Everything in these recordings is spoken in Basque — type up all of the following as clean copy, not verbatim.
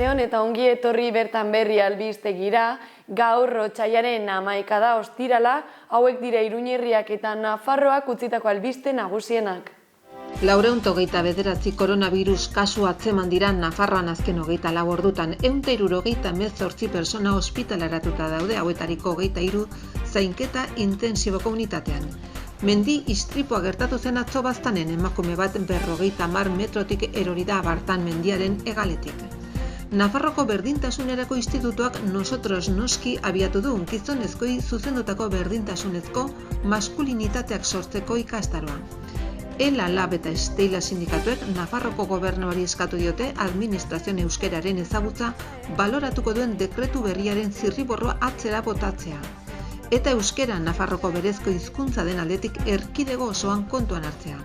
Arratsaldeon eta ongi etorri bertan berri albistegira. Gaur otsailaren 11 da ostirala, hauek dira Iruñerriak eta Nafarroak utzitako albiste nagusienak. 429 koronavirus kasu atzeman dira Nafarroan azken 24 ordutan. 178 pertsona ospitaleratuta daude, hauetariko 23 zainketa intensiboko unitatean. Mendi istripua gertatu zen atzo Baztanen, emakume bat 50 metrotik erori da Abartan mendiaren hegaletik. Nafarroko Berdintasunerako Institutuak Nosotros Noski abiatu du gizonezkoei zuzendutako berdintasunezko maskulinitateak sortzeko ikastaroa. ELA, LAB eta Stella sindikatuek Nafarroko gobernuari eskatu diote administrazioen euskeraren ezagutza baloratuko duen dekretu berriaren zirriborroa atzera botatzea. Eta euskera Nafarroko berezko hizkuntza den aldetik erkidego osoan kontuan hartzea.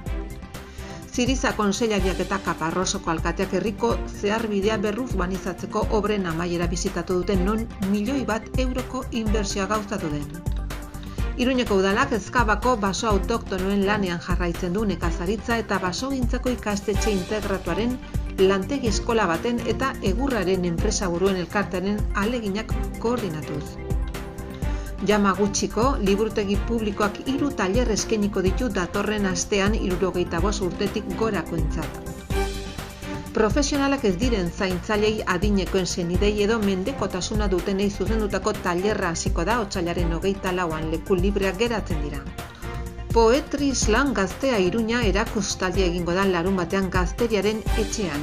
Ziriza kontseilariak eta Kaparrosoko alkateak herriko zeharbidea berrurbanizatzeko obren amaiera bizitatu duten non €1.000.000 inbertsioa gauzatu den. Iruñeko udalak Ezkabako baso autoktonoen lanean jarraitzen du nekazaritza eta basogintzako ikastetxe integratuaren lantegi eskola baten eta egurraren enpresaburuen elkartearen aleginak koordinatuz. Yamaguchiko liburutegi publikoak 3 tailer eskainiko ditu datorren astean 75 urtetik gorakoentzat. Profesionalak ez diren zaintzailei adinekoen senidei edo mendekotasuna dutenei zuzendutako tailerra hasiko da otsailaren 24an leku libreak geratzen dira. Poetry Slam Gaztea Iruña erakustaldia egingo da larunbatean Gazteriaren etxean.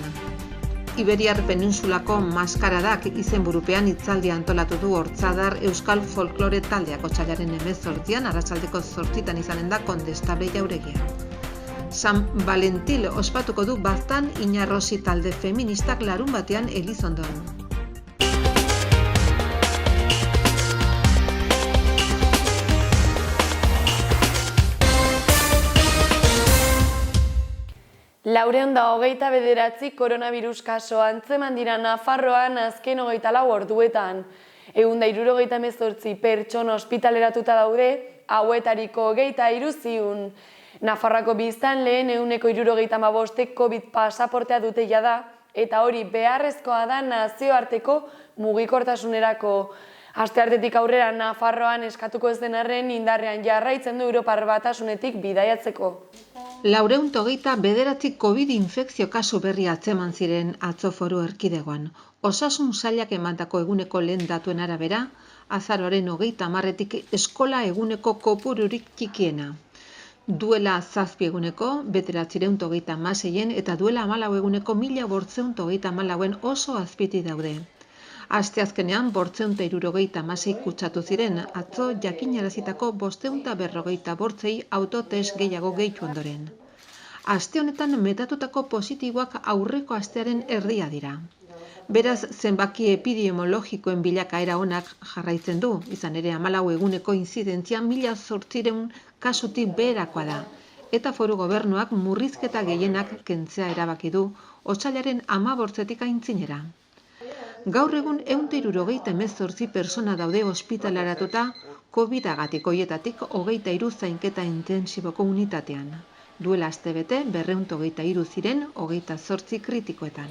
Iberiar Penintsulako maskaradak izenburupean hitzaldia antolatu du Hortzadar Euskal Folklore taldeak otsailaren 18an arratsaldeko 8 izanen da Kondestable jauregia. San Valentil ospatuko du Baztan Inarrosi talde feministak larunbatean Elizondon. Laurehun eta hogeita bederatzi koronavirus kaso antzeman dira Nafarroan azken 24 orduetan. 178 pertsona ospitaleratuta daude, hauetariko 23 ziun. Nafarroako biztanleen 175 COVID pasaportea dute jada, eta hori beharrezkoa da nazioarteko mugikortasunerako. Asteartetik aurrera Nafarroan eskatuko ez den arren indarrean jarraitzen du Europar Batasunetik bidaiatzeko. 429 COVID infekzio kasu berri atzeman ziren atzo Foru Erkidegoan. Osasun sailak emandako eguneko lehen datuen arabera, azaroaren 30etik eskola eguneko kopururik txikiena. Duela 7 eguneko 936 eta duela 14 eguneko 1534 oso azpiti daude. Asteazkenean 576 kutsatu ziren, atzo jakinarazitako 548 autotest gehiago gehitu ondoren. Aste honetan metatutako positiboak aurreko astearen erdia dira. Beraz, zenbaki epidemiologikoen bilakaera onak jarraitzen du, izan ere 14 eguneko inzidentzia 1800 kasutik beherakoa da, eta Foru Gobernuak murrizketa gehienak kentzea erabaki du otsailaren 15etik aintzinera. Gaur egun 178 pertsona daude ospitaleratuta COVID-agatik, hoietatik 23 zainketa intensiboko unitatean. Duela astebete 223 ziren 28 kritikoetan.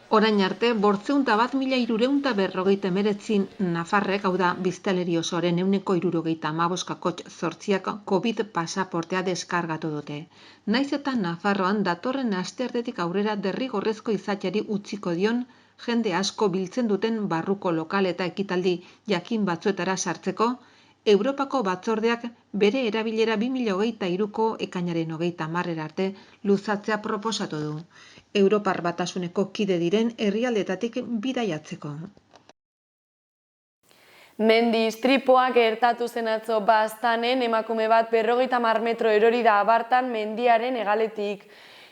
Orain arte, 501.359 nafarrek, hau da biztanleri osoaren 175,8 COVID pasaportea deskargatu dute. Naiz eta Nafarroan datorren asteartetik aurrera derrigorrezko izateari utziko dion jende asko biltzen duten barruko lokal eta ekitaldi jakin batzuetara sartzeko, Europako batzordeak bere erabilera 2023ko ekainaren 30 arte luzatzea proposatu du. Europar Batasuneko kide diren herrialdetatik bidaiatzeko. Mendi istripua gertatu zen atzo Baztanen, emakume bat 50 metro erori da Abartan mendiaren hegaletik.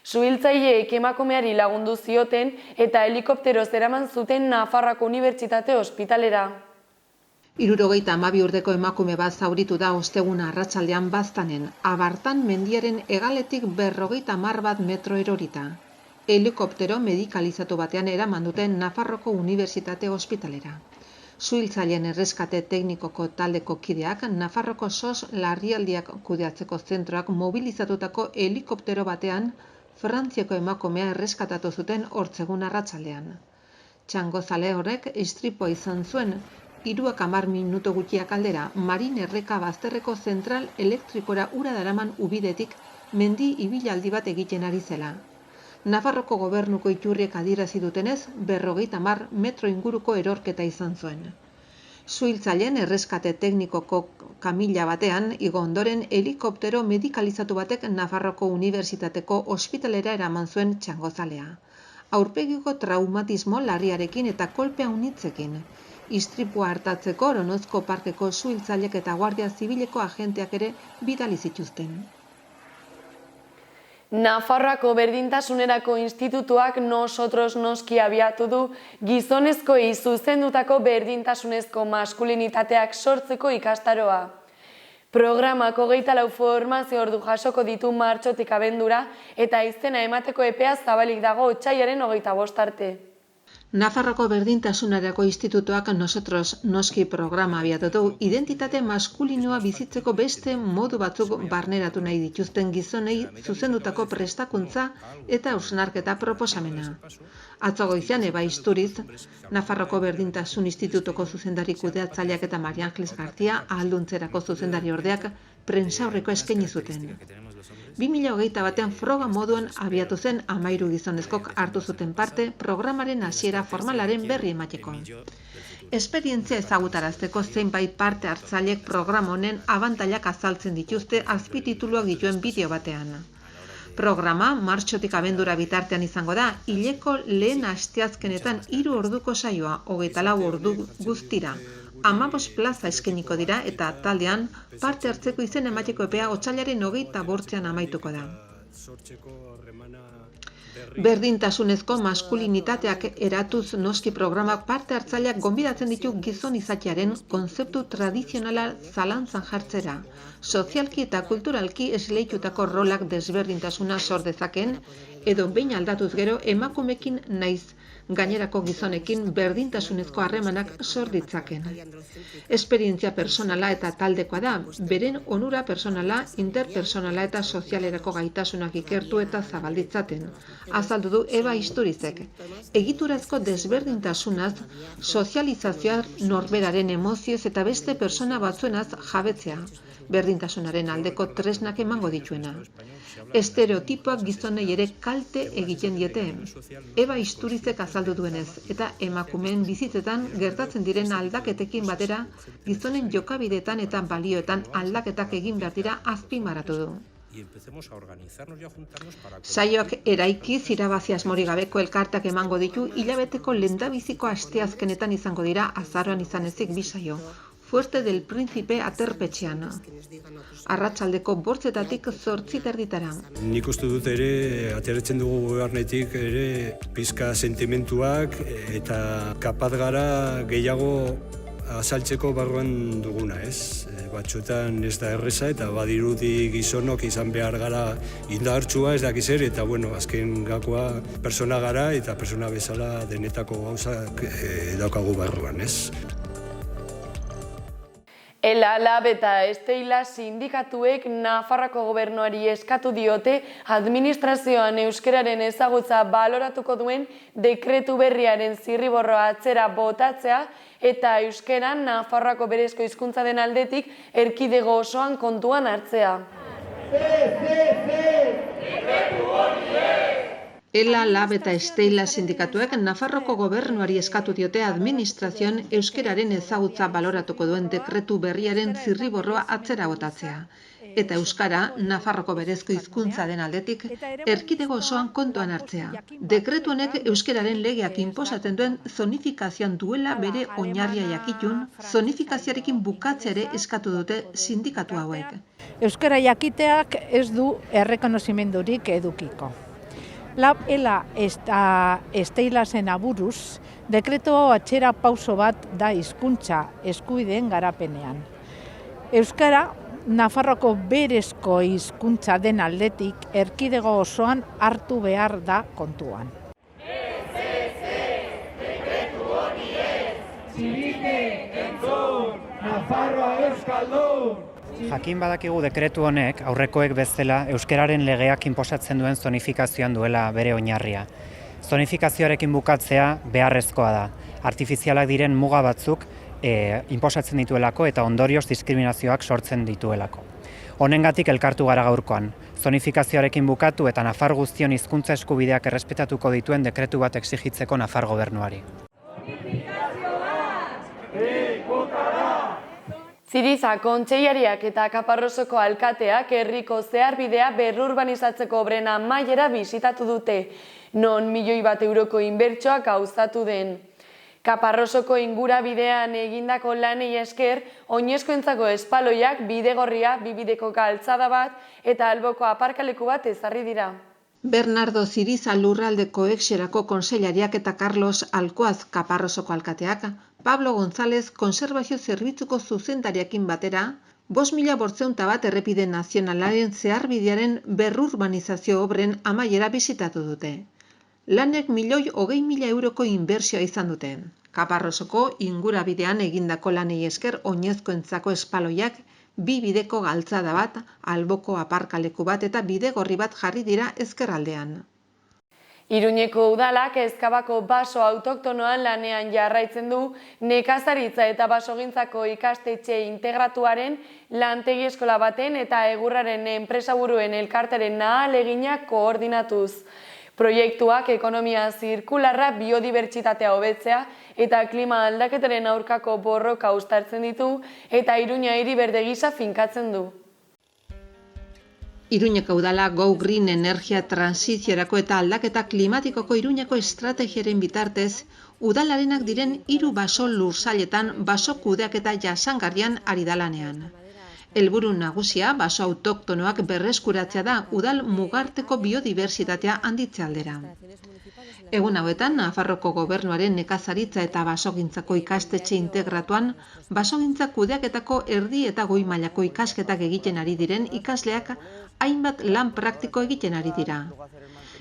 Suhiltzaileek emakumeari lagundu zioten eta helikopteroz eraman zuten Nafarroako Unibertsitate ospitalera. 72 urteko emakume bat zauritu da ostegun arratsaldean Baztanen, Abartan mendiaren hegaletik 51 metro erorita. Helikoptero medikalizatu batean eraman duten Nafarroko Unibertsitate ospitalera. Suhiltzaileen erreskate teknikoko taldeko kideak Nafarroko SOS larrialdiak kudeatzeko zentroak mobilizatutako helikoptero batean Frantziako emakumea erreskatatu zuten hortzegun arratsaldean. Txangozale horrek istripua izan zuen, 30 minutu gutxiak aldera, Marin Erreka bazterreko zentral elektrikora ura daraman ubidetik mendi ibilaldi bat egiten ari zela. Nafarroko gobernuko iturriek adierazi dutenez, 50 metro inguruko erorketa izan zuen. Suhiltzaileen erreskate teknikoko kamila batean, igo ondoren helikoptero medikalizatu batek Nafarroko Unibertsitateko ospitalera eraman zuen Txangozalea. Aurpegiko traumatismo larriarekin eta kolpe haunitzekin. Istripua hartatzeko Oronozko parkeko suhiltzaileek eta Guardia Zibileko agenteak ere bidali zituzten. Nafarroako Berdintasunerako Institutuak Nosotros Noski abiatu du gizonezkoei zuzendutako berdintasunezko maskulinitateak sortzeko ikastaroa. Programak 24 formazio ordu jasoko ditu martxotik abendura eta izena emateko epea zabalik dago otsailaren 25 arte. Nafarroko Berdintasunerako Institutuak Nosotros Noski programa abiatu du identitate maskulinoa bizitzeko beste modu batzuk barneratu nahi dituzten gizonei zuzendutako prestakuntza eta hausnarketa proposamena. Atzo goizean Eba Isturiz, Nafarroko Berdintasun Institutuko zuzendari kudeatzaileak eta Maria Angeles Gartia ahalduntzerako zuzendari ordeak prentsaurreko eskaini zuten. 2021 froga moduan abiatu zen 13 gizonezkok hartu zuten parte programaren hasiera formalaren berri emateko. Esperientzia ezagutarazteko zenbait parte hartzailek programa honen abantailak azaltzen dituzte azpitituluak dituen bideo batean. Programa martxotik abendura bitartean izango da, hileko lehen asteazkenetan 3 orduko saioa, 24 ordu guztira. 15 plaza eskainiko dira eta taldean parte hartzeko izen emateko epea otsailaren 25ean amaituko da. Berdintasunezko maskulinitateak eratuz noski programak parte hartzaileak gonbidatzen ditu gizon izatearen konzeptu tradizionala zalantzan jartzera, sozialki eta kulturalki esleitutako rolak desberdintasuna sor dezaken, edo behin aldatuz gero emakumekin naiz gainerako gizonekin berdintasunezko harremanak sor ditzaken. Esperientzia personala eta taldekoa da, beren onura personala, interpersonala eta sozialerako gaitasunak ikertu eta zabalditzaten. Azaldu du Eba Isturizek. Egiturazko desberdintasunaz, sozializazioa norberaren emozioz eta beste persona batzuenaz jabetzea, berdintasunaren aldeko tresnak emango dituena. Estereotipoak gizonei ere kalte egiten diete. Eba Isturizek azaldu duenez, eta emakumeen bizitzetan gertatzen diren aldaketekin batera, gizonen jokabideetan eta balioetan aldaketak egin behar dira azpimarratu du. Saioak eraikiz irabazi asmorik gabeko elkartak emango ditu hilabeteko lehendabiziko asteazkenetan izango dira azaroan izan ezik 2 saio. Fuerte del Príncipe aterpetxean. Arratsaldeko 8:00 8:30. Nik uste dut ere, ateratzen dugu barnetik ere pizka sentimentuak eta kapaz gara gehiago azaltzeko barruan duguna, ez? Batzuetan ez da erreza eta badirudi gizonok izan behar gara indartsua ez dakiz ere, eta azken gakoa persona gara eta persona bezala denetako gauzak daukagu barruan, ez? Lab eta Esteila sindikatuek Nafarroako gobernuari eskatu diote administrazioan euskararen ezagutza baloratuko duen dekretu berriaren zirriborroa atzera botatzea eta euskeran Nafarroako berezko hizkuntza den aldetik erkidego osoan kontuan hartzea. Lab eta Esteila sindikatuek Nafarroko gobernuari eskatu diote administrazioan euskararen ezagutza baloratuko duen dekretu berriaren zirriborroa atzera botatzea. Eta euskara Nafarroko berezko hizkuntza den aldetik erkidego osoan kontuan hartzea. Dekretu honek euskararen legeak inposatzen duen zonifikazioan duela bere oinarria jakitun, zonifikazioarekin bukatzea ere eskatu dute sindikatu hauek. Euskara jakiteak ez du errekonozimendurik edukiko. Lab eta Esteilasen aburuz, dekretu hau atzera pauso bat da hizkuntza eskubideen garapenean. Euskara Nafarroko berezko hizkuntza den aldetik erkidego osoan hartu behar da kontuan. Dekretu honi ez! Zibite entzun! Nafarroa euskaldun! Jakin badakigu dekretu honek aurrekoek bezala euskararen legeak inposatzen duen zonifikazioan duela bere oinarria. Zonifikazioarekin bukatzea beharrezkoa da. Artifizialak diren muga batzuk inposatzen dituelako eta ondorioz diskriminazioak sortzen dituelako. Honengatik elkartu gara gaurkoan. Zonifikazioarekin bukatu eta Nafar guztion hizkuntza eskubideak errespetatuko dituen dekretu bat exigitzeko Nafar gobernuari. Ziriza kontseilariak eta Kaparrosoko alkateak herriko zeharbidea berrurbanizatzeko obren amaiera bisitatu dute, non €1.000.000 inbertsioak gauzatu den. Kaparrosoko ingurabidean egindako lanei esker, oinezkoentzako espaloiak, bidegorria, bibideko galtzada bat eta alboko aparkaleku bat ezarri dira. Bernardo Ziriza lurraldeko exerako konseilariak eta Carlos Alcoaz Kaparrosoko alkateak, Pablo González konserbazio zerbitzuko zuzendariakin batera, 5.801 errepide nazionalaren zeharbidearen berrurbanizazio obren amaiera bisitatu dute. Lanek €120.000 inbertsioa izan dute. Kaparrosoko ingurabidean egindako lanei esker oinezkoentzako espaloiak, 2 bideko galtzada bat, alboko aparkaleku bat eta bidegorri bat jarri dira ezkerraldean. Iruñeko udalak Ezkabako baso autoktonoan lanean jarraitzen du nekazaritza eta basogintzako ikastetxe integratuaren lantegi eskola baten eta egurraren enpresaburuen elkarteren ahaleginak koordinatuz. Proiektuak ekonomia zirkularra, biodibertsitatea hobetzea eta klima aldaketaren aurkako borroka uztartzen ditu eta Iruña hiri berde gisa finkatzen du. Iruñeko udala Go Green energia transiziorako eta aldaketa klimatikoko Iruñeko estrategiaren bitartez, udalarenak diren 3 baso lursailetan baso kudeaketa jasangarrian ari da lanean. Helburu nagusia baso autoktonoak berreskuratzea da udal mugarteko biodibertsitatea handitze aldera. Egun hauetan, Nafarroko gobernuaren nekazaritza eta basogintzako ikastetxe integratuan, basogintza kudeaketako erdi eta goi mailako ikasketak egiten ari diren ikasleak hainbat lan praktiko egiten ari dira.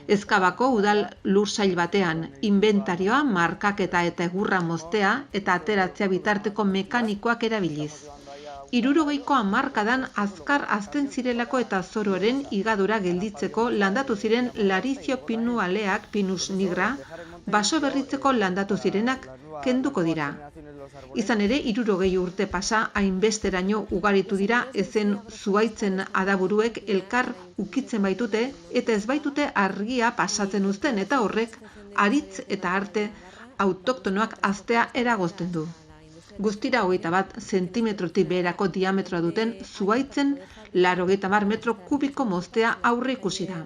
Ezkabako udal lursail batean, inventarioa, markaketa eta egurra moztea eta ateratzea bitarteko mekanikoak erabiliz. 60ko hamarkadan azkar hazten zirelako eta zoroaren higadura gelditzeko landatu ziren Larizio pinu aleak, Pinus nigra, baso berritzeko landatu zirenak kenduko dira. Izan ere, 60 urte pasa hainbesteraino ugaritu dira ezen zuhaitzen adaburuek elkar ukitzen baitute eta ez baitute argia pasatzen uzten eta horrek aritz eta arte autoktonoak haztea eragozten du. Guztira 21 zentimetrotik beherako diametroa duten zuhaitzen 80 metro kubiko moztea aurre ikusi da.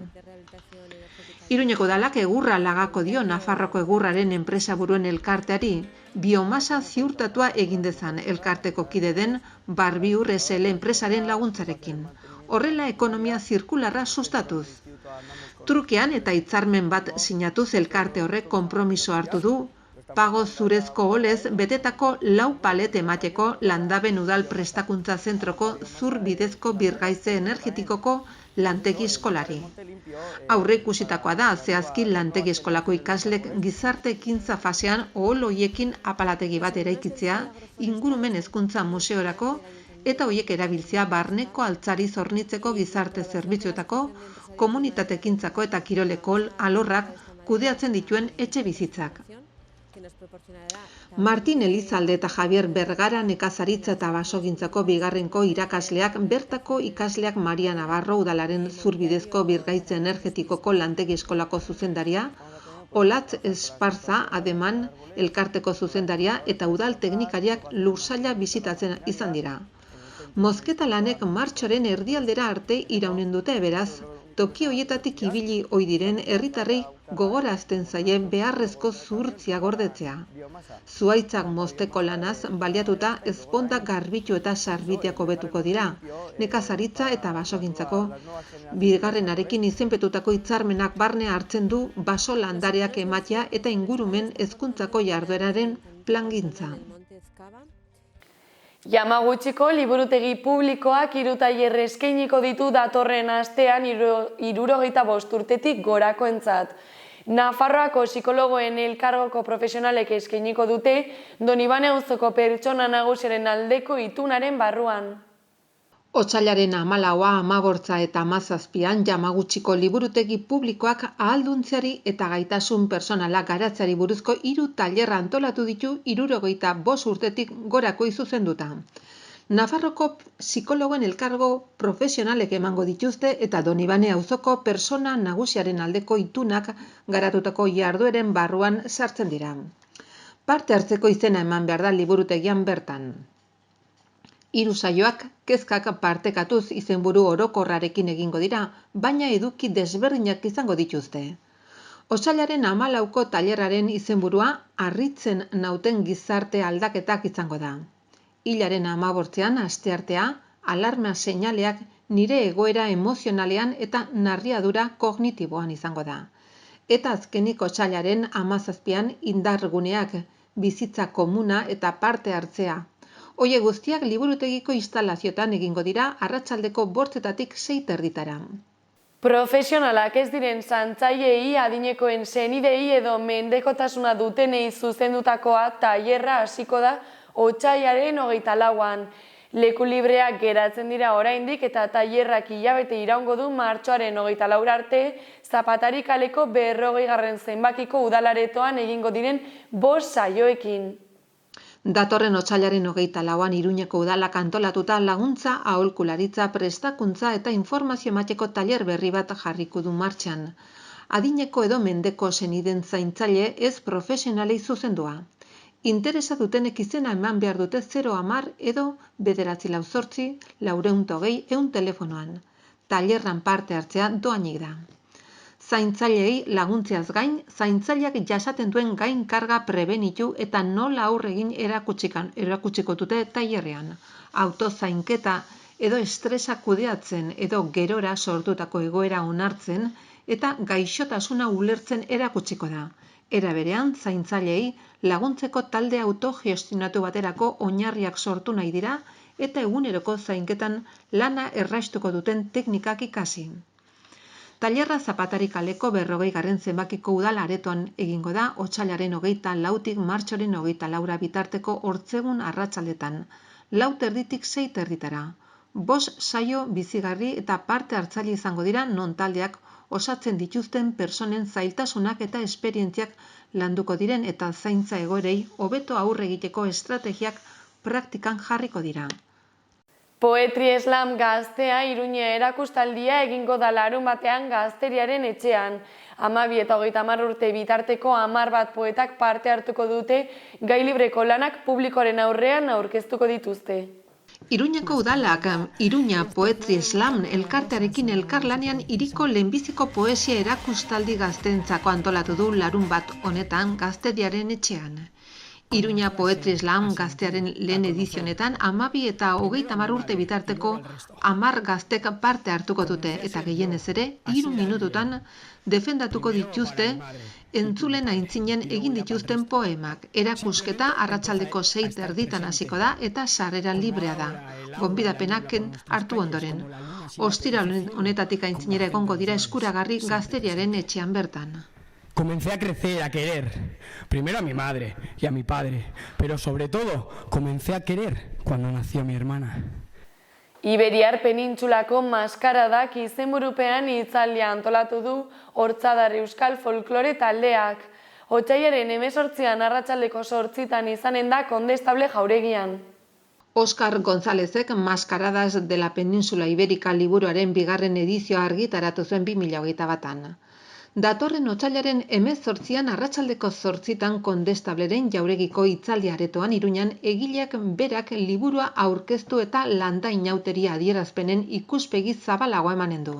Iruñeko udalak egurra lagako dio Nafarroko egurraren enpresaburuen elkarteari, biomasa ziurtatua egin dezan elkarteko kide den Barbiur SL enpresaren laguntzarekin. Horrela ekonomia zirkularra sustatuz. Trukean eta hitzarmen bat sinatuz elkarte horrek konpromiso hartu du, pago zurezko olez betetako 4 palet emateko Landaben udal prestakuntza zentroko zur bidezko birgaitze energetikoko lantegi eskolari. Aurre ikusitakoa da zehazki lantegi eskolako ikaslek gizarte ekintza fasean oholoiekin apalategi bat eraikitzea, ingurumen hezkuntza museorako eta hoiek erabiltzea barneko altzari zornitzeko gizarte zerbitzuetako, komunitate ekintzako eta kiroleko alorrak kudeatzen dituen etxe bizitzak. Martin Elizalde eta Javier Bergara nekazaritza eta basogintzako bigarrenko irakasleak bertako ikasleak Maria Navarro udalaren zurbidezko birgaitze energetikoko lantegi eskolako zuzendaria, Olatz Esparza Ademan elkarteko zuzendaria eta udal teknikariak lursaila bisitatzen izan dira. Mozketa lanek martxoaren erdialdera arte iraunen dute beraz, toki hoietatik ibili ohi diren herritarrei gogorazten zaien beharrezko zuhurtzia gordetzea. Zuhaitzak mozteko lanaz baliatuta ezponda garbitu eta sarbiteak hobetuko dira, nekazaritza eta basogintzako. Bigarrenarekin izenpetutako hitzarmenak barne hartzen du baso landareak ematea eta ingurumen hezkuntzako jardueraren plangintza. Yamaguchiko liburutegi publikoak 3 tailer eskainiko ditu datorren astean 65 urtetik gorakoentzat. Nafarroako psikologoen elkargoko profesionalek eskainiko dute Donibane auzoko pertsona nagusiaren aldeko itunaren barruan. Otsailaren 14, 15 eta 17 Yamaguchiko liburutegi publikoak ahalduntzeari eta gaitasun pertsonala garatzeari buruzko 3 tailerra antolatu ditu 65 urtetik gorako zuzenduta. Nafarroko psikologoen elkargo profesionalek emango dituzte eta Donibane auzoko persona nagusiaren aldeko itunak garatutako jardueren barruan sartzen dira. Parte hartzeko izena eman behar da liburutegian bertan. 3 saioak kezkak partekatuz izenburu orokorrarekin egingo dira, baina eduki desberdinak izango dituzte. Otsailaren 14ko tailerraren izenburua harritzen nauten gizarte aldaketak izango da. Hilaren 15ean asteartea, alarma seinaleak nire egoera emozionalean eta narriadura kognitiboan izango da. Eta azkenik otsailaren 17ean indarguneak, bizitza komuna eta parte hartzea. Hoie guztiak liburutegiko instalaziotan egingo dira arratsaldeko 8:00 6:30. Profesionalak ez diren zantzailei, adinekoen senidei edo mendekotasuna dutenei zuzendutakoa tailerra hasiko da otsailaren 24an. Leku libreak geratzen dira oraindik eta tailerrak hilabete iraungo du martxoaren 24 arte, Zapatari kaleko 40. zenbakiko udalaretoan egingo diren 5 saioekin. Datorren otsailaren 24an Iruñeko udalak antolatuta laguntza, aholkularitza, prestakuntza eta informazio emateko tailer berri bat jarriko du martxan. Adineko edo mendeko seniden zaintzaile ez profesionalei zuzendua. Interesa dutenek izena eman behar dute 010 edo 948 420 100 telefonoan. Tailerran parte hartzea doainik da. Zaintzailei laguntzeaz gain, zaintzaileak jasaten duen gain karga prebenitu eta nola aurre egin erakutsiko dute tailerrean. Autozainketa edo estresa kudeatzen edo gerora sortutako egoera onartzen eta gaixotasuna ulertzen erakutsiko da. Era berean, zaintzailei laguntzeko talde autogestionatu baterako oinarriak sortu nahi dira eta eguneroko zainketan lana erraistuko duten teknikak ikasi. Tailerra Zapatari kaleko 40. zenbakiko udal aretoan egingo da otsailaren 24tik martxoaren 24 bitarteko ortzegun arratsaldetan, 4:30tik 6:30. 5 saio bizigarri eta parte hartzaile izango dira non taldeak osatzen dituzten pertsonen zailtasunak eta esperientziak landuko diren eta zaintza egoerei hobeto aurre egiteko estrategiak praktikan jarriko dira. Poetry Slam gaztea Iruña erakustaldia egingo da larunbatean Gazteriaren etxean. 12 eta 30 urte bitarteko 11 poetak parte hartuko dute gai libreko lanak publikoaren aurrean aurkeztuko dituzte. Iruñeko udalak Iruña Poetry Slam elkartearekin elkarlanean hiriko lehenbiziko poesia erakustaldi gazteentzako antolatu du larunbat honetan Gazteriaren etxean. Iruña Poetry Slam gaztearen lehen edizionetan 12 eta 30 urte bitarteko 10 gaztek parte hartuko dute eta gehienez ere 3 minututan defendatuko dituzte entzulen aintzinen egin dituzten poemak. Erakusketa arratsaldeko 6:30 hasiko da eta sarrera librea da. Gonbidapenak hartu ondoren. Ostiral honetatik aintzinera egongo dira eskuragarri Gazteriaren etxean bertan. Comencé a crecer, a querer, primero a mi madre y a mi padre, pero sobre todo comencé a querer cuando nació mi hermana. Iberiar penintsulako maskaradak izenburupean hitzaldia antolatu du Hortzadar Euskal Folklore taldeak. Otsailaren 18an arratsaldeko 8:00 izanen da Kondestable jauregian. Óscar Gonzálezek Maskaradas de la Península Ibérica liburuaren 2. edizioa argitaratu zuen 2021an. Datorren otsailaren 18an arratsaldeko 8:00 Kondestableren jauregiko hitzaldi aretoan Iruñan egileak berak liburua aurkeztu eta landa inauteria adierazpenen ikuspegi zabalagoa emanen du.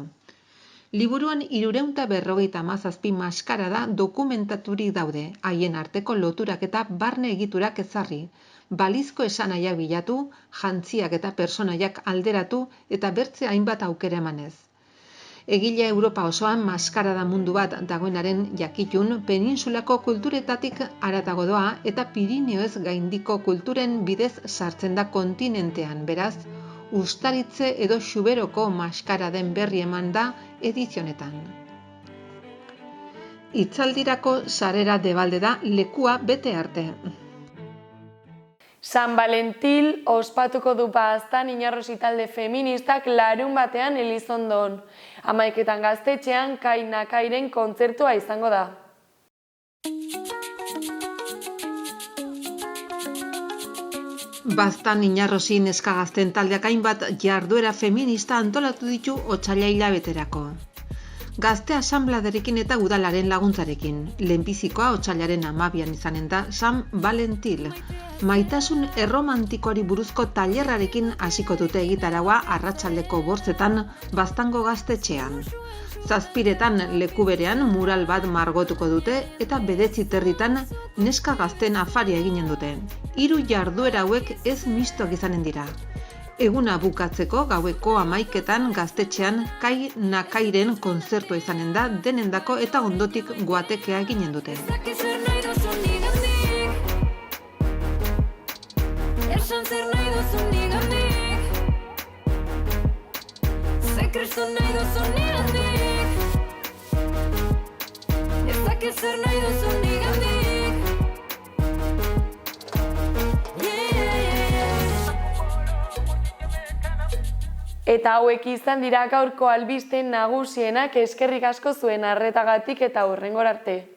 Liburuan 357 maskarada dokumentaturik daude, haien arteko loturak eta barne egiturak ezarri, balizko esanahia bilatu, jantziak eta personaiak alderatu eta bertze hainbat aukera emanez. Egile Europa osoan maskarada mundu bat dagoenaren jakitun peninsulako kulturetatik haratago doa eta Pirineoez gaindiko kulturen bidez sartzen da kontinentean, beraz, Uztaritze edo Xuberoko maskaraden berri eman da edizionetan. Hitzaldirako sarrera debalde da lekua bete arte. San Valentil ospatuko du Baztan Inarrosi talde feministak larunbatean Elizondon. 11:00 gaztetxean Kai Nakairen kontzertua izango da. Baztan Inarrosi neska gazten taldeak hainbat jarduera feminista antolatu ditu otsaila hilabeterako. Gazte asanbladerekin eta udalaren laguntzarekin. Lehenbizikoa otsailaren 12an izanen da San Valentil. Maitasun erromantikoari buruzko tailerrarekin hasiko dute egitaraua arratsaldeko 8:00 Baztango gaztetxean. 7:00 leku berean mural bat margotuko dute eta 9:30 neska gazten afaria eginen dute. 3 jarduera hauek ez mistoak izanen dira. Eguna bukatzeko gaueko 11:00 gaztetxean Kai Nakairen kontzertua izanen da denendako eta ondotik guatekea eginen dute. Eta hauek izan dira gaurko albiste nagusienak, eskerrik asko zuen arretagatik eta hurrengora arte.